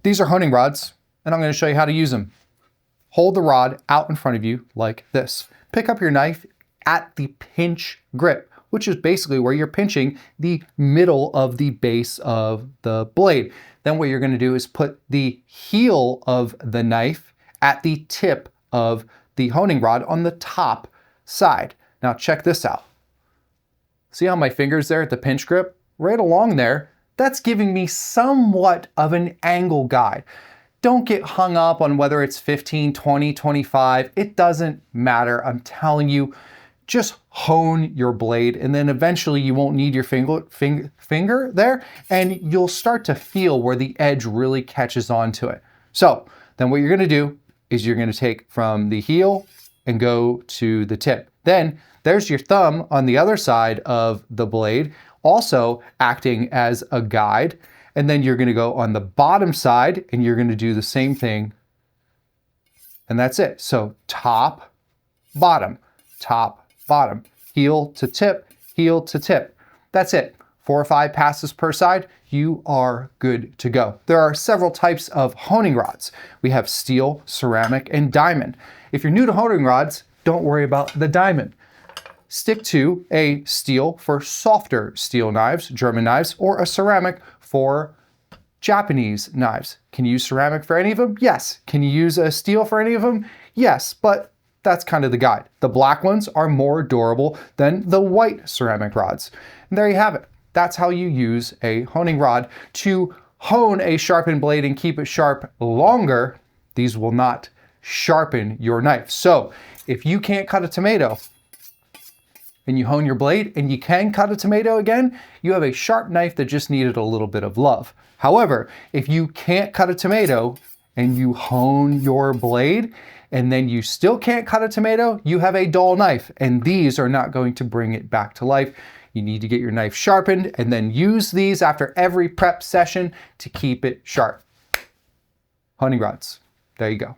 these are honing rods, and I'm going to show you how to use them. Hold the rod out in front of you like this. Pick up your knife at the pinch grip, which is basically where you're pinching the middle of the base of the blade. Then what you're going to do is put the heel of the knife at the tip of the honing rod on the top side. Now check this out. See how my finger's there at the pinch grip? Right along there, that's giving me somewhat of an angle guide. Don't get hung up on whether it's 15, 20, 25. It doesn't matter. I'm telling you, just hone your blade, and then eventually you won't need your finger there, and you'll start to feel where the edge really catches onto it. So then what you're going to do is you're going to take from the heel and go to the tip. Then there's your thumb on the other side of the blade, also acting as a guide. And then you're going to go on the bottom side and you're going to do the same thing. And that's it. So top, bottom, heel to tip, heel to tip. That's it. 4 or 5 passes per side, you are good to go. There are several types of honing rods. We have steel, ceramic, and diamond. If you're new to honing rods, don't worry about the diamond. Stick to a steel for softer steel knives, German knives, or a ceramic for Japanese knives. Can you use ceramic for any of them? Yes. Can you use a steel for any of them? Yes, but that's kind of the guide. The black ones are more durable than the white ceramic rods. And there you have it. That's how you use a honing rod to hone a sharpened blade and keep it sharp longer. These will not sharpen your knife. So if you can't cut a tomato, and you hone your blade and you can cut a tomato again, you have a sharp knife that just needed a little bit of love. However, if you can't cut a tomato and you hone your blade and then you still can't cut a tomato, you have a dull knife, and these are not going to bring it back to life. You need to get your knife sharpened and then use these after every prep session to keep it sharp. Honing rods. There you go.